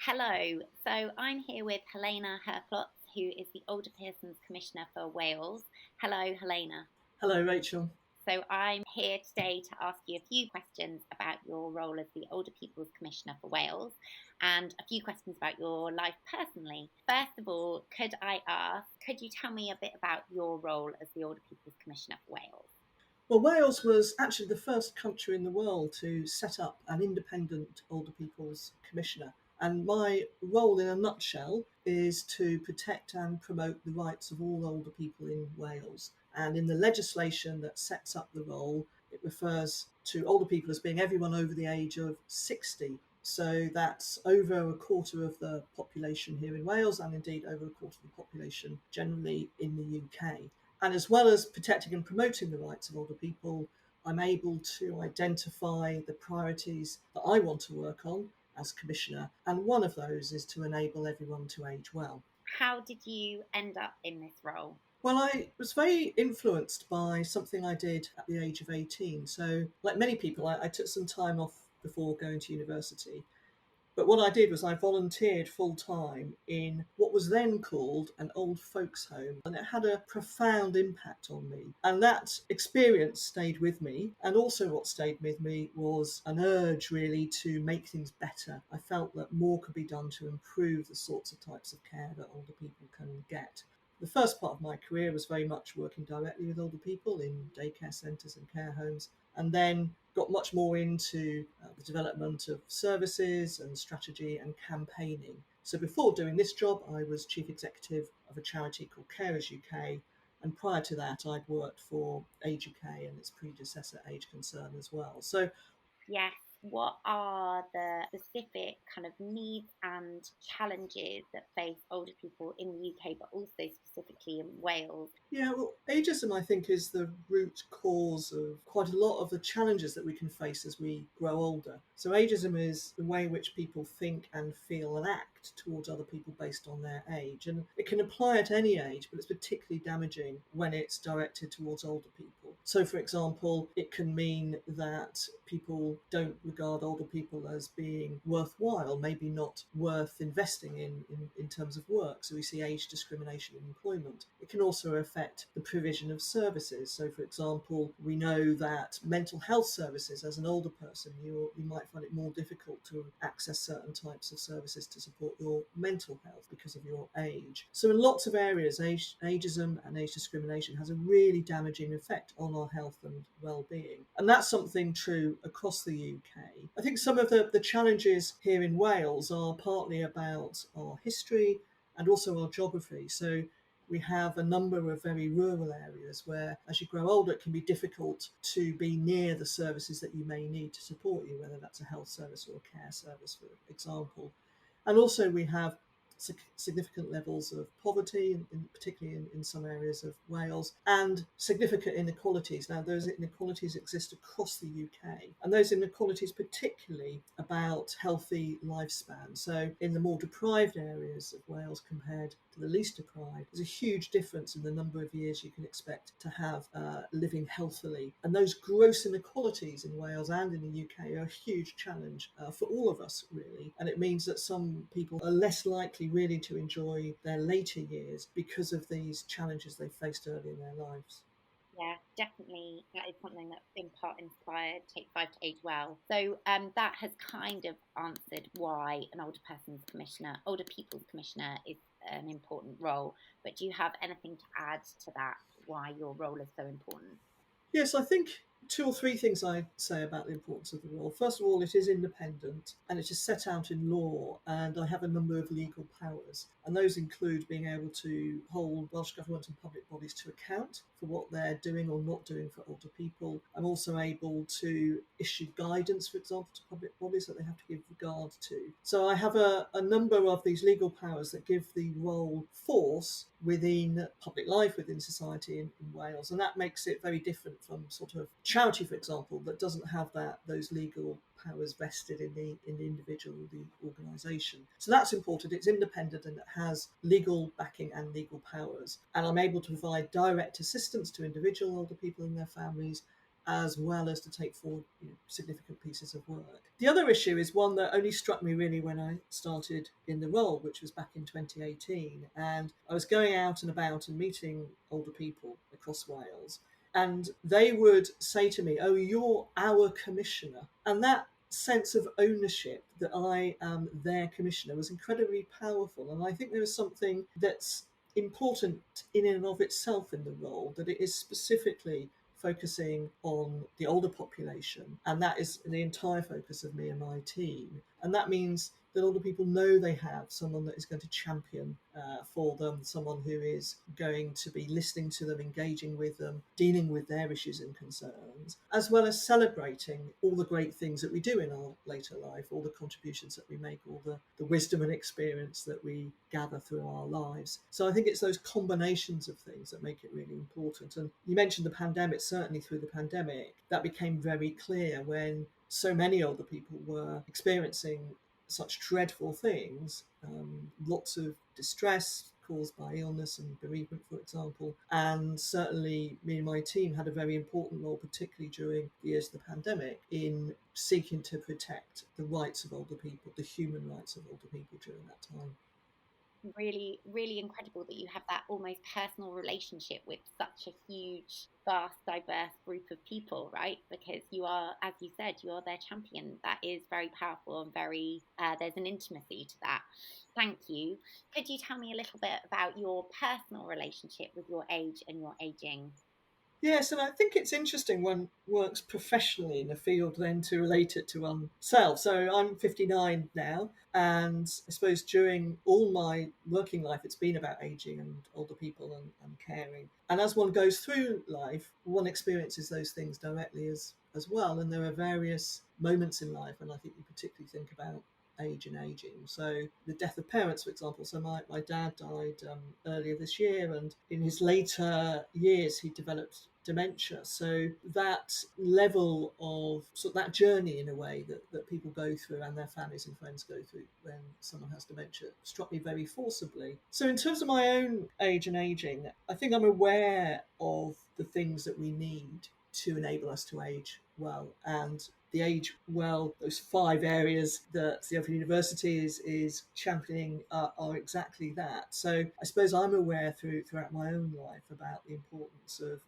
Hello, so I'm here with Heléna Herklots, who is the Older Persons Commissioner for Wales. Hello, Heléna. Hello, Rachel. So I'm here today to ask you a few questions about your role as the Older People's Commissioner for Wales and a few questions about your life personally. First of all, could you tell me a bit about your role as the Older People's Commissioner for Wales? Well, Wales was actually the first country in the world to set up an independent older people's commissioner. And my role, in a nutshell, is to protect and promote the rights of all older people in Wales. And in the legislation that sets up the role, it refers to older people as being everyone over the age of 60. So that's over a quarter of the population here in Wales, and indeed over a quarter of the population generally in the UK. And as well as protecting and promoting the rights of older people, I'm able to identify the priorities that I want to work on as Commissioner. And one of those is to enable everyone to age well. How did you end up in this role? Well, I was very influenced by something I did at the age of 18. So, like many people, I took some time off before going to university. But what I did was I volunteered full time in what was then called an old folks home, and it had a profound impact on me. And that experience stayed with me. And also, what stayed with me was an urge really to make things better. I felt that more could be done to improve the sorts of types of care that older people can get. The first part of my career was very much working directly with older people in daycare centres and care homes, and then got much more into the development of services and strategy and campaigning. So before doing this job, I was chief executive of a charity called Carers UK, and prior to that, I'd worked for Age UK and its predecessor Age Concern as well. So Yes. What are the specific kind of needs and challenges that face older people in the UK, but also specifically in Wales? yeah, well, ageism, I think, is the root cause of quite a lot of the challenges that we can face as we grow older. So, ageism is the way in which people think and feel and act towards other people based on their age. And it can apply at any age, but it's particularly damaging when it's directed towards older people. So, for example, it can mean that people don't regard older people as being worthwhile, maybe not worth investing in terms of work. So, we see age discrimination in employment. It can also affect the provision of services. So, for example, we know that mental health services, as an older person, you might find it more difficult to access certain types of services to support your mental health because of your age. So, in lots of areas, ageism and age discrimination has a really damaging effect on our health and well-being. And that's something true across the UK. I think some of the challenges here in Wales are partly about our history and also our geography. So we have a number of very rural areas where, as you grow older, it can be difficult to be near the services that you may need to support you, whether that's a health service or a care service, for example. And also, we have significant levels of poverty, particularly in some areas of Wales, and significant inequalities. Now, those inequalities exist across the UK, and those inequalities particularly about healthy lifespan. So in the more deprived areas of Wales compared to the least deprived, there's a huge difference in the number of years you can expect to have living healthily. And those gross inequalities in Wales and in the UK are a huge challenge for all of us, really. And it means that some people are less likely really to enjoy their later years because of these challenges they faced early in their lives. Yeah, definitely. That is something that in part inspired Take Five to Age Well. So that has kind of answered why an older people's commissioner is an important role. But do you have anything to add to that? Why your role is so important? Yes, I think two or three things I'd say about the importance of the role. First of all, it is independent and it is set out in law, and I have a number of legal powers. And those include being able to hold Welsh Government and public bodies to account for what they're doing or not doing for older people. I'm also able to issue guidance, for example, to public bodies that they have to give regard to. So I have a number of these legal powers that give the role force within public life, within society in Wales. And that makes it very different from sort of charity, for example, that doesn't have those legal powers vested in the individual, the organisation. So that's important. It's independent and it has legal backing and legal powers. And I'm able to provide direct assistance to individual older people and their families, as well as to take forward significant pieces of work. The other issue is one that only struck me really when I started in the role, which was back in 2018. And I was going out and about and meeting older people across Wales. And they would say to me, "Oh, you're our commissioner." And that sense of ownership that I am their commissioner was incredibly powerful. And I think there is something that's important in and of itself in the role, that it is specifically focusing on the older population, and that is the entire focus of me and my team. And that means that older people know they have someone that is going to champion for them, someone who is going to be listening to them, engaging with them, dealing with their issues and concerns, as well as celebrating all the great things that we do in our later life, all the contributions that we make, all the wisdom and experience that we gather through our lives. So I think it's those combinations of things that make it really important. And you mentioned the pandemic. Certainly through the pandemic, that became very clear when so many older people were experiencing such dreadful things, lots of distress caused by illness and bereavement, for example. And certainly me and my team had a very important role, particularly during the years of the pandemic, in seeking to protect the rights of older people, the human rights of older people during that time. Really, really incredible that you have that almost personal relationship with such a huge, vast, diverse group of people, right? Because you are, as you said, you are their champion. That is very powerful and very, there's an intimacy to that. Thank you. Could you tell me a little bit about your personal relationship with your age and your aging? Yes, and I think it's interesting one works professionally in a field then to relate it to oneself. So I'm 59 now, and I suppose during all my working life, it's been about aging and older people and caring. And as one goes through life, one experiences those things directly as well. And there are various moments in life, and I think you particularly think about age and aging. So the death of parents, for example. So my dad died earlier this year, and in his later years he developed dementia. So that level of that journey in a way that people go through and their families and friends go through when someone has dementia struck me very forcibly. So in terms of my own age and aging, I think I'm aware of the things that we need to enable us to age well. And the age well, those 5 areas that the Open University is championing are exactly that. So I suppose I'm aware throughout my own life about the importance of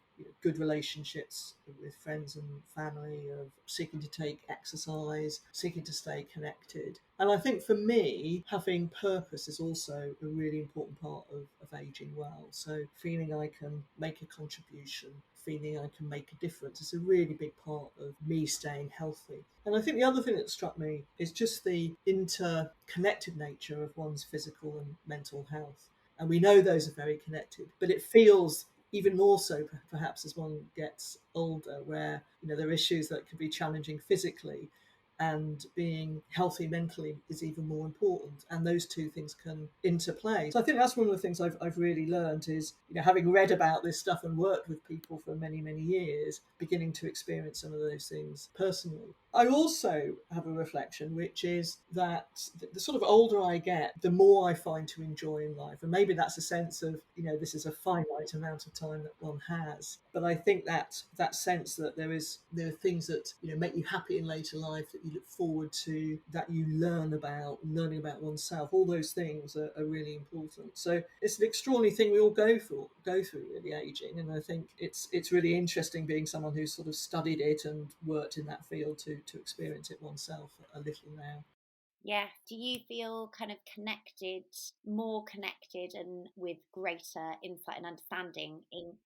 good relationships with friends and family, of seeking to take exercise, seeking to stay connected. And I think for me, having purpose is also a really important part of aging well. So feeling I can make a contribution, feeling I can make a difference is a really big part of me staying healthy. And I think the other thing that struck me is just the interconnected nature of one's physical and mental health. And we know those are very connected, but it feels even more so perhaps as one gets older, where there are issues that can be challenging physically, and being healthy mentally is even more important, and those two things can interplay. So I think that's one of the things I've really learned is, having read about this stuff and worked with people for many, many years, beginning to experience some of those things personally. I also have a reflection, which is that the sort of older I get, the more I find to enjoy in life. And maybe that's a sense of, this is a finite amount of time that one has. But I think that sense that there are things that, make you happy in later life, that you look forward to, that you learning about oneself, all those things are really important. So it's an extraordinary thing we all go through really, aging. And I think it's really interesting being someone who's sort of studied it and worked in that field to experience it oneself a little now. Yeah. Do you feel kind of connected, more connected, and with greater insight and understanding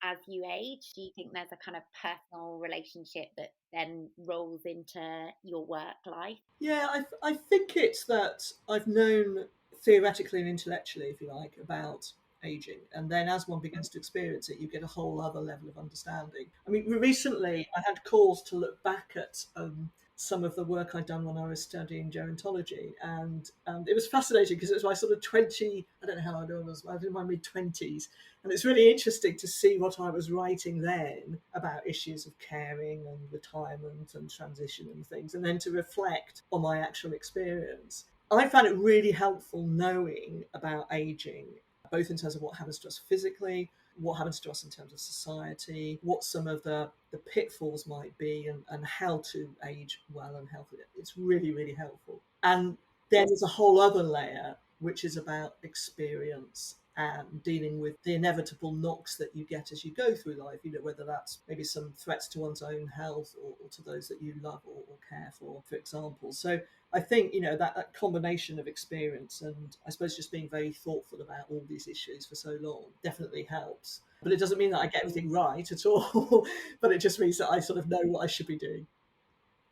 as you age? Do you think there's a kind of personal relationship that then rolls into your work life? Yeah, I think it's that I've known theoretically and intellectually, if you like, about aging. And then as one begins to experience it, you get a whole other level of understanding. I mean, recently I had calls to look back at some of the work I'd done when I was studying gerontology. And it was fascinating because it was my sort of 20, I don't know how old I was in my mid-20s. And it's really interesting to see what I was writing then about issues of caring and retirement and transition and things, and then to reflect on my actual experience. I found it really helpful knowing about aging, both in terms of what happens to us physically, what happens to us in terms of society, what some of the pitfalls might be, and how to age well and healthy. It's really, really helpful. And then there's a whole other layer, which is about experience and dealing with the inevitable knocks that you get as you go through life, whether that's maybe some threats to one's own health or to those that you love or care for example. So I think, that combination of experience and I suppose just being very thoughtful about all these issues for so long definitely helps. But it doesn't mean that I get everything right at all, but it just means that I sort of know what I should be doing.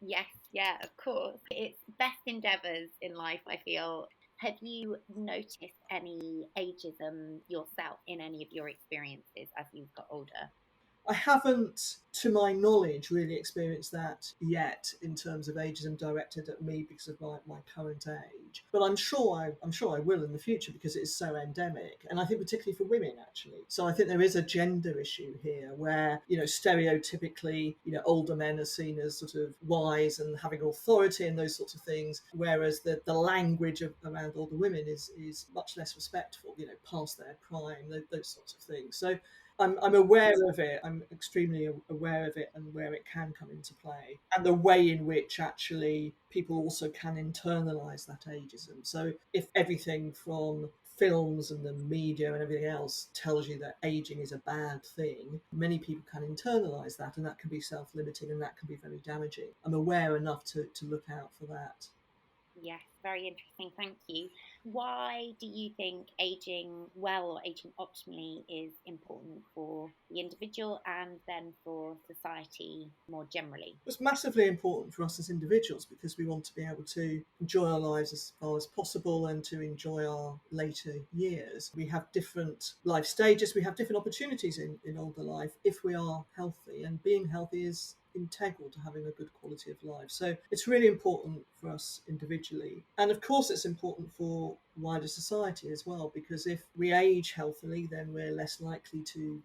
Yes, yeah, of course. It's best endeavours in life, I feel. Have you noticed any ageism yourself in any of your experiences as you've got older? I haven't, to my knowledge, really experienced that yet in terms of ageism directed at me because of my current age. But I'm sure I will in the future because it is so endemic, and I think particularly for women actually. So I think there is a gender issue here where stereotypically older men are seen as sort of wise and having authority and those sorts of things, whereas the language around older women is much less respectful, past their prime, those sorts of things. So I'm aware of it. I'm extremely aware of it and where it can come into play, and the way in which actually people also can internalize that ageism. So if everything from films and the media and everything else tells you that aging is a bad thing, many people can internalize that, and that can be self-limiting and that can be very damaging. I'm aware enough to look out for that. Yes, very interesting. Thank you. Why do you think aging well or aging optimally is important for the individual and then for society more generally? It's massively important for us as individuals because we want to be able to enjoy our lives as far as possible and to enjoy our later years. We have different life stages, we have different opportunities in older life if we are healthy, and being healthy is integral to having a good quality of life. So it's really important for us individually. And of course, it's important for wider society as well, because if we age healthily, then we're less likely to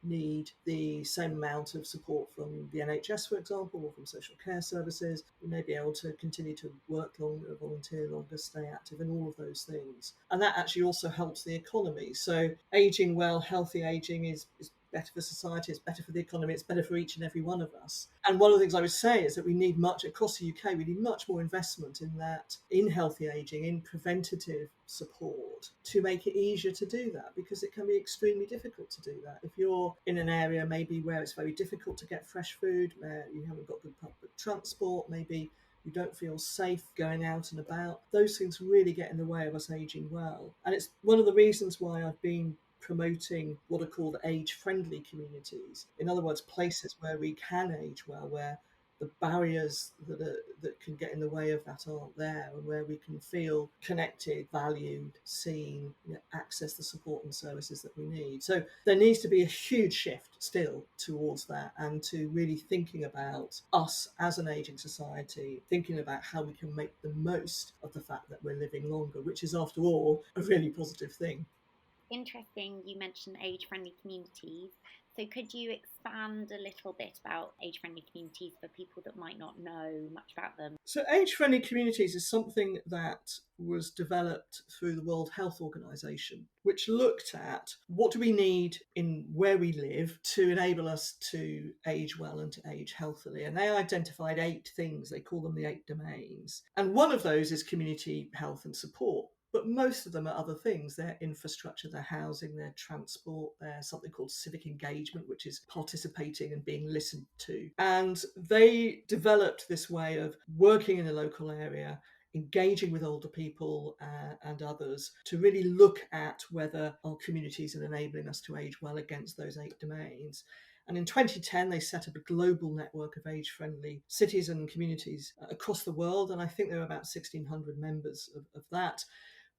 need the same amount of support from the NHS, for example, or from social care services. We may be able to continue to work longer, volunteer longer, stay active, and all of those things. And that actually also helps the economy. So aging well, healthy aging is better for society, it's better for the economy, it's better for each and every one of us. And one of the things I would say is that we need much, across the UK, we need much more investment in that, in healthy aging, in preventative support to make it easier to do that, because it can be extremely difficult to do that. If you're in an area maybe where it's very difficult to get fresh food, where you haven't got good public transport, maybe you don't feel safe going out and about, those things really get in the way of us aging well. And it's one of the reasons why I've been promoting what are called age-friendly communities. In other words, places where we can age well, where the barriers that can get in the way of that aren't there, and where we can feel connected, valued, seen, access the support and services that we need. So there needs to be a huge shift still towards that, and to really thinking about us as an aging society, thinking about how we can make the most of the fact that we're living longer, which is after all a really positive thing. Interesting, you mentioned age friendly communities. So, could you expand a little bit about age friendly communities for people that might not know much about them? So, age friendly communities is something that was developed through the World Health Organization, which looked at what do we need in where we live to enable us to age well and to age healthily. And they identified 8 things, they call them the 8 domains. And one of those is community health and support. But most of them are other things. Their infrastructure, their housing, their transport, there's something called civic engagement, which is participating and being listened to. And they developed this way of working in a local area, engaging with older people and others to really look at whether our communities are enabling us to age well against those 8 domains. And in 2010, they set up a global network of age-friendly cities and communities across the world. And I think there are about 1,600 members of that.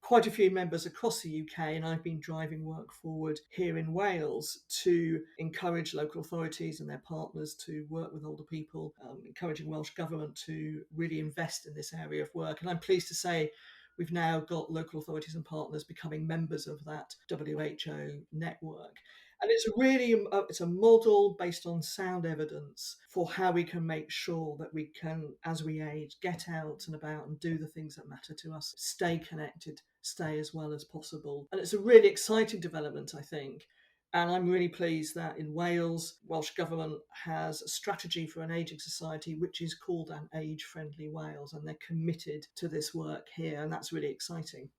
Quite a few members across the UK, and I've been driving work forward here in Wales to encourage local authorities and their partners to work with older people, encouraging Welsh Government to really invest in this area of work. And I'm pleased to say we've now got local authorities and partners becoming members of that WHO network. And it's really it's a model based on sound evidence for how we can make sure that we can, as we age, get out and about and do the things that matter to us, stay connected, stay as well as possible. And it's a really exciting development, I think, And I'm really pleased that in Wales, Welsh Government has a strategy for an ageing society which is called An Age Friendly Wales, and they're committed to this work here, and that's really exciting.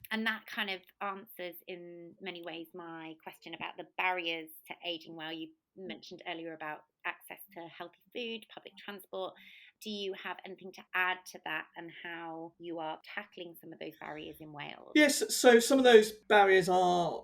And that kind of answers in many ways my question about the barriers to aging well. You mentioned earlier about access to healthy food, public transport. Do you have anything to add to that and how you are tackling some of those barriers in Wales? Yes, so some of those barriers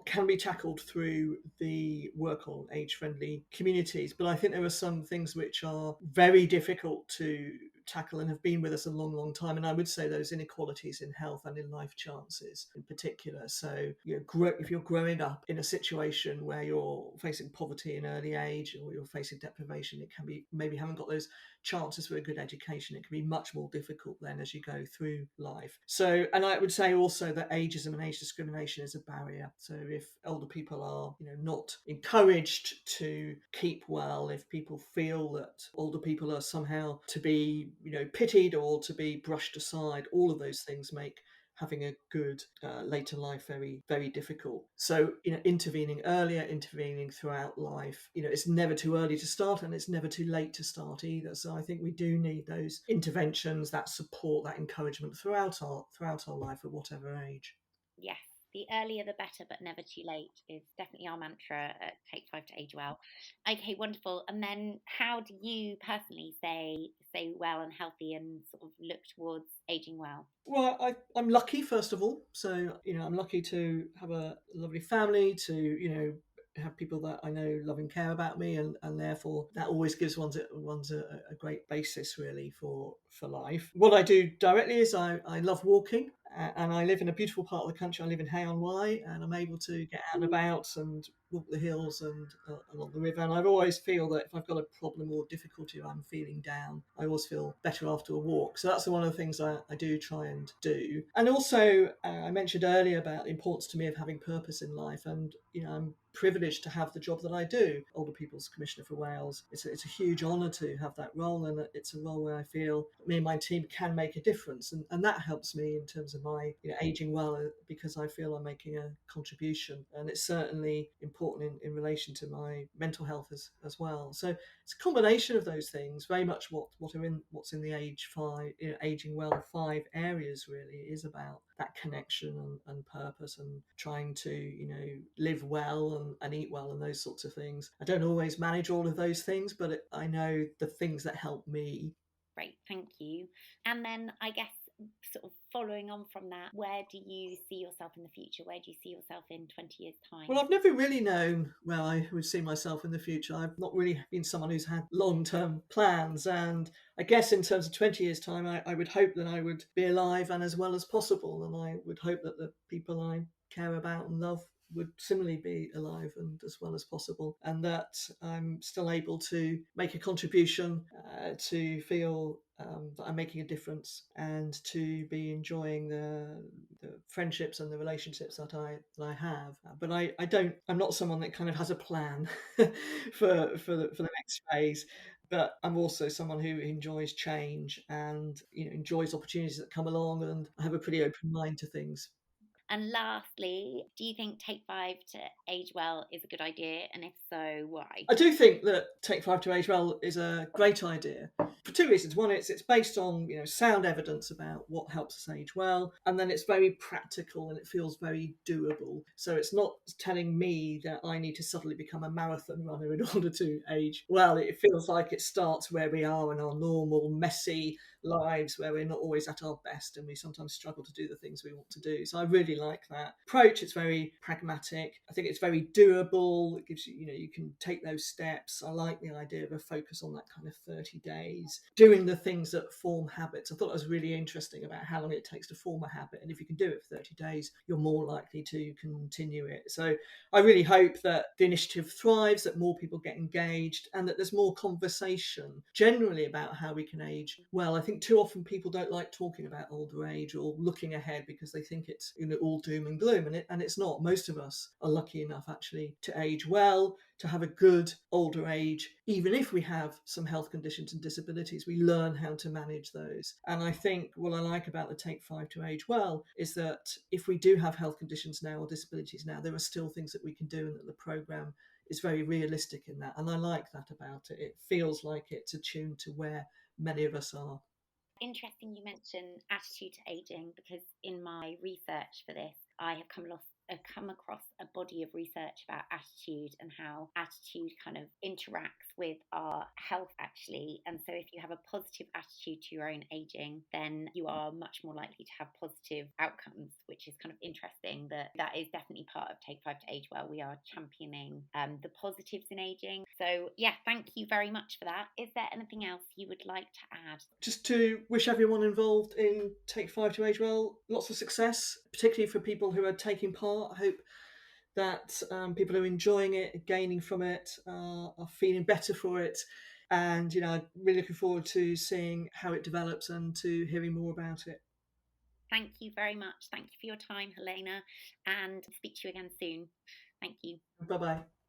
can be tackled through the work on age-friendly communities, but I think there are some things which are very difficult to tackle and have been with us a long, long time. And I would say those inequalities in health and in life chances in particular. So, if you're growing up in a situation where you're facing poverty in early age or you're facing deprivation, it can be maybe haven't got those chances for a good education. It can be much more difficult then as you go through life. So, and I would say also that ageism and age discrimination is a barrier. So if older people are, not encouraged to keep well, if people feel that older people are somehow to be, pitied or to be brushed aside, all of those things make having a good later life very, very difficult. So, intervening earlier, intervening throughout life, it's never too early to start and it's never too late to start either. So I think we do need those interventions, that support, that encouragement throughout our life at whatever age. Yes, the earlier the better, but never too late is definitely our mantra at Take Five to Age Well. Okay, wonderful. And then, how do you personally stay well and healthy and sort of look towards aging well? Well, I'm lucky, first of all. So, I'm lucky to have a lovely family, to, have people that I know love and care about me, and therefore that always gives one's a great basis really for life. What I do directly is I love walking, and I live in a beautiful part of the country. I live in Hay on Wye, and I'm able to get out and about and walk the hills and along the river. And I always feel that if I've got a problem or difficulty or I'm feeling down, I always feel better after a walk. So that's one of the things I do try and do. And also, I mentioned earlier about the importance to me of having purpose in life. And, I'm privileged to have the job that I do, Older People's Commissioner for Wales. It's a huge honour to have that role, and it's a role where I feel me and my team can make a difference, and that helps me in terms of my ageing well, because I feel I'm making a contribution, and it's certainly important in relation to my mental health as well. So it's a combination of those things, very much what's in the aging well 5 areas really is about that connection and purpose and trying to live well and eat well and those sorts of things. I don't always manage all of those things, but I know the things that help me. Great, thank you. And then I guess sort of following on from that, where do you see yourself in the future? Where do you see yourself in 20 years' time? Well, I've never really known where I would see myself in the future. I've not really been someone who's had long-term plans. And I guess in terms of 20 years' time, I would hope that I would be alive and as well as possible. And I would hope that the people I care about and love would similarly be alive and as well as possible, and that I'm still able to make a contribution, to feel that I'm making a difference, and to be enjoying the friendships and the relationships that I have. But I'm not someone that kind of has a plan for the next phase. But I'm also someone who enjoys change and enjoys opportunities that come along, and I have a pretty open mind to things. And lastly, do you think Take Five to Age Well is a good idea? And if so, why? I do think that Take Five to Age Well is a great idea for 2 reasons. One, it's based on sound evidence about what helps us age well, and then it's very practical and it feels very doable. So it's not telling me that I need to suddenly become a marathon runner in order to age well. It feels like it starts where we are in our normal, messy lives, where we're not always at our best and we sometimes struggle to do the things we want to do. So I really like that approach. It's very pragmatic. I think it's very doable. It gives you can take those steps. I like the idea of a focus on that kind of 30 days, doing the things that form habits. I thought it was really interesting about how long it takes to form a habit, and if you can do it for 30 days, you're more likely to continue it. So I really hope that the initiative thrives, that more people get engaged, and that there's more conversation generally about how we can age well. I think think too often people don't like talking about older age or looking ahead because they think it's, you know, all doom and gloom, and it's not. Most of us are lucky enough actually to age well, to have a good older age. Even if we have some health conditions and disabilities, we learn how to manage those. And I think what I like about the Take 5 to Age Well is that if we do have health conditions now or disabilities now, there are still things that we can do, and that the programme is very realistic in that. And I like that about it. It feels like it's attuned to where many of us are. Interesting you mention attitude to aging, because in my research for this, I have come across a body of research about attitude and how attitude kind of interacts with our health, actually. And so, if you have a positive attitude to your own aging, then you are much more likely to have positive outcomes, which is kind of interesting. That is definitely part of Take 5 to Age Well. We are championing the positives in aging. So, yeah, thank you very much for that. Is there anything else you would like to add? Just to wish everyone involved in Take 5 to Age Well lots of success, particularly for people who are taking part. I hope that people are enjoying it, gaining from it, are feeling better for it. And, you know, I'm really looking forward to seeing how it develops and to hearing more about it. Thank you very much. Thank you for your time, Heléna, and speak to you again soon. Thank you. Bye bye.